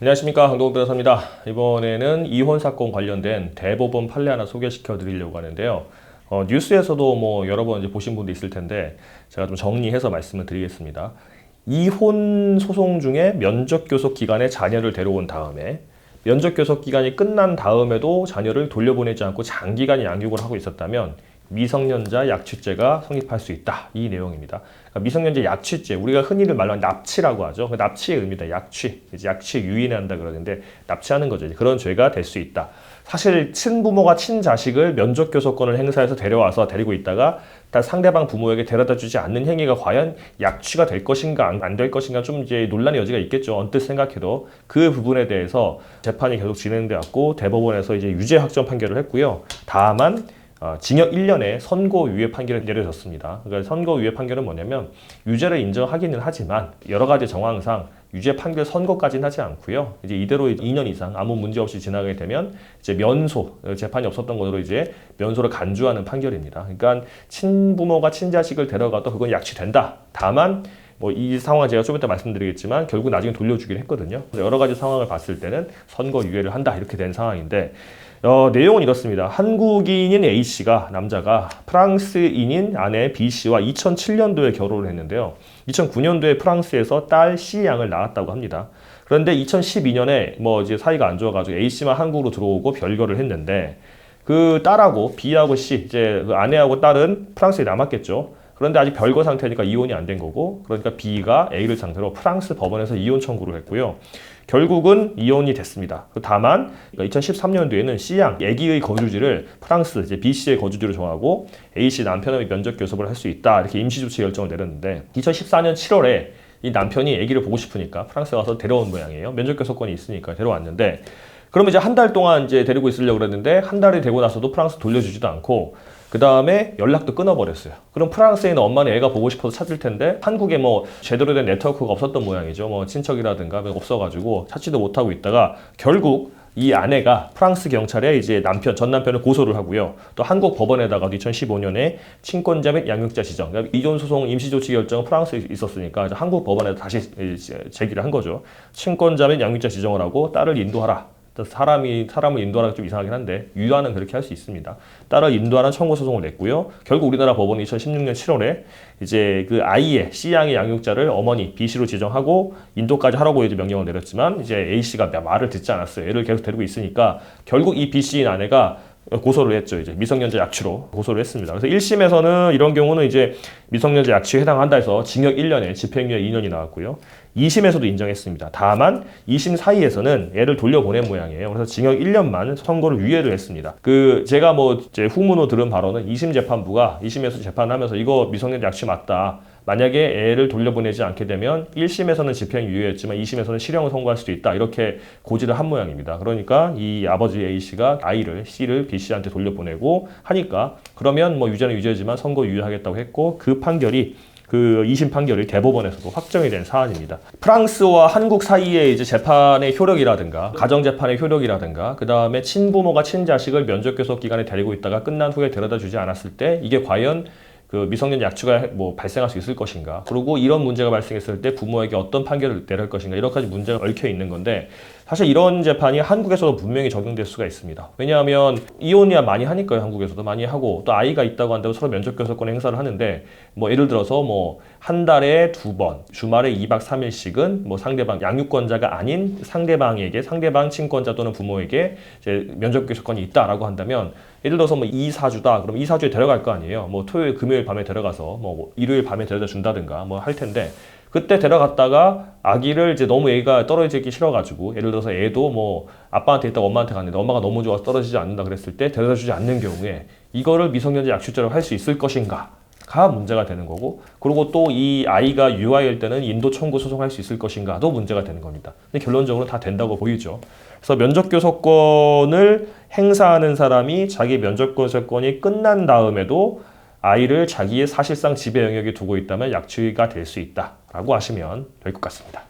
안녕하십니까, 강동욱 변호사입니다. 이번에는 이혼 사건 관련된 대법원 판례 하나 소개시켜 드리려고 하는데요. 뉴스에서도 여러 번 이제 보신 분도 있을 텐데 제가 좀 정리해서 말씀을 드리겠습니다. 이혼 소송 중에 면접교섭 기간에 자녀를 데려온 다음에 면접교섭 기간이 끝난 다음에도 자녀를 돌려보내지 않고 장기간 양육을 하고 있었다면 미성년자 약취죄가 성립할 수 있다. 이 내용입니다. 그러니까 미성년자 약취죄, 우리가 흔히들 말로 하는 납치라고 하죠. 그 납치의 의미다. 약취. 약취 유인한다 그러는데 납치하는 거죠. 그런 죄가 될 수 있다. 사실 친부모가 친자식을 면접교섭권을 행사해서 데려와서 데리고 있다가 상대방 부모에게 데려다 주지 않는 행위가 과연 약취가 될 것인가 안 될 것인가 좀 이제 논란의 여지가 있겠죠. 언뜻 생각해도 그 부분에 대해서 재판이 계속 진행되었고 대법원에서 이제 유죄 확정 판결을 했고요. 다만 징역 1년의 선고유예 판결이 내려졌습니다. 그러니까 선고유예 판결은 뭐냐면 유죄를 인정하기는 하지만 여러 가지 정황상 유죄 판결 선고까지는 하지 않고요. 이제 이대로 2년 이상 아무 문제 없이 지나가게 되면 이제 면소, 재판이 없었던 것으로 이제 면소를 간주하는 판결입니다. 그러니까 친부모가 친자식을 데려가도 그건 약취된다. 다만 이 상황은 제가 좀 이따 말씀드리겠지만 결국 나중에 돌려주기로 했거든요. 여러 가지 상황을 봤을 때는 선고유예를 한다 이렇게 된 상황인데 내용은 이렇습니다. 한국인인 A씨가 남자가 프랑스인인 아내 B씨와 2007년도에 결혼을 했는데요. 2009년도에 프랑스에서 딸 C양을 낳았다고 합니다. 그런데 2012년에 이제 사이가 안 좋아가지고 A씨만 한국으로 들어오고 별거를 했는데 그 딸하고 B하고 C, 이제 그 아내하고 딸은 프랑스에 남았겠죠. 그런데 아직 별거 상태니까 이혼이 안 된 거고, 그러니까 B가 A를 상대로 프랑스 법원에서 이혼 청구를 했고요. 결국은 이혼이 됐습니다. 다만 2013년도에는 C양, 아기의 거주지를 프랑스, 이제 B씨의 거주지로 정하고 A씨 남편의 면접 교섭을 할 수 있다 이렇게 임시조치 결정을 내렸는데 2014년 7월에 이 남편이 아기를 보고 싶으니까 프랑스에 가서 데려온 모양이에요. 면접 교섭권이 있으니까 데려왔는데 그러면 이제 한 달 동안 이제 데리고 있으려고 그랬는데 한 달이 되고 나서도 프랑스 돌려주지도 않고 그 다음에 연락도 끊어버렸어요. 그럼 프랑스에 있는 엄마는 애가 보고 싶어서 찾을 텐데 한국에 제대로 된 네트워크가 없었던 모양이죠. 친척이라든가 없어가지고 찾지도 못하고 있다가 결국 이 아내가 프랑스 경찰에 이제 전 남편을 고소를 하고요. 또 한국 법원에다가 2015년에 친권자 및 양육자 지정, 그러니까 이혼 소송 임시조치 결정은 프랑스에 있었으니까 한국 법원에 다시 제기를 한 거죠. 친권자 및 양육자 지정을 하고 딸을 인도하라. 사람을 인도하라가 좀 이상하긴 한데 유아는 그렇게 할 수 있습니다. 딸을 인도하는 청구 소송을 냈고요. 결국 우리나라 법원이 2016년 7월에 이제 그 아이의 C양의 양육자를 어머니 B씨로 지정하고 인도까지 하라고 이제 명령을 내렸지만 이제 A씨가 말을 듣지 않았어요. 애를 계속 데리고 있으니까 결국 이 B씨인 아내가 고소를 했죠. 이제 미성년자 약취로 고소를 했습니다. 그래서 1심에서는 이런 경우는 이제 미성년자 약취에 해당한다 해서 징역 1년에 집행유예 2년이 나왔고요. 2심에서도 인정했습니다. 다만 2심 사이에서는 애를 돌려보낸 모양이에요. 그래서 징역 1년만 선고를 유예를 했습니다. 제가 이제 후문으로 들은 바로는 2심 재판부가 2심에서 재판하면서 이거 미성년자 약취 맞다. 만약에 애를 돌려보내지 않게 되면 1심에서는 집행유예였지만 2심에서는 실형을 선고할 수도 있다. 이렇게 고지를 한 모양입니다. 그러니까 이 아버지 A씨가 아이를 C를 B씨한테 돌려보내고 하니까 그러면 유죄는 유죄지만 선고 유예하겠다고 했고 그 판결이 그 2심 판결이 대법원에서도 확정이 된 사안입니다. 프랑스와 한국 사이의 이제 재판의 효력이라든가 가정재판의 효력이라든가 그 다음에 친부모가 친자식을 면접교섭 기간에 데리고 있다가 끝난 후에 데려다 주지 않았을 때 이게 과연 그 미성년 약취가 발생할 수 있을 것인가, 그리고 이런 문제가 발생했을 때 부모에게 어떤 판결을 내릴 것인가, 여러 가지 문제가 얽혀 있는 건데 사실 이런 재판이 한국에서도 분명히 적용될 수가 있습니다. 왜냐하면 이혼이야 많이 하니까요. 한국에서도 많이 하고 또 아이가 있다고 한다고 서로 면접교섭권 행사를 하는데 예를 들어서 한 달에 2번 주말에 2박 3일씩은 상대방 양육권자가 아닌 상대방 친권자 또는 부모에게 이제 면접교섭권이 있다라고 한다면 예를 들어서 2, 4주다. 그럼 2, 4주에 데려갈 거 아니에요. 토요일, 금요일 밤에 데려가서 일요일 밤에 데려다 준다든가 할 텐데 그때 데려갔다가 아기를 이제 너무 애가 떨어지기 싫어가지고 예를 들어서 애도 아빠한테 있다가 엄마한테 갔는데 엄마가 너무 좋아서 떨어지지 않는다 그랬을 때 데려다 주지 않는 경우에 이거를 미성년자 약취죄로 할 수 있을 것인가가 문제가 되는 거고, 그리고 또 이 아이가 유아일 때는 인도 청구 소송할 수 있을 것인가도 문제가 되는 겁니다. 근데 결론적으로 다 된다고 보이죠. 그래서 면접교섭권을 행사하는 사람이 자기 면접교섭권이 끝난 다음에도 아이를 자기의 사실상 지배 영역에 두고 있다면 약취가 될 수 있다라고 하시면 될 것 같습니다.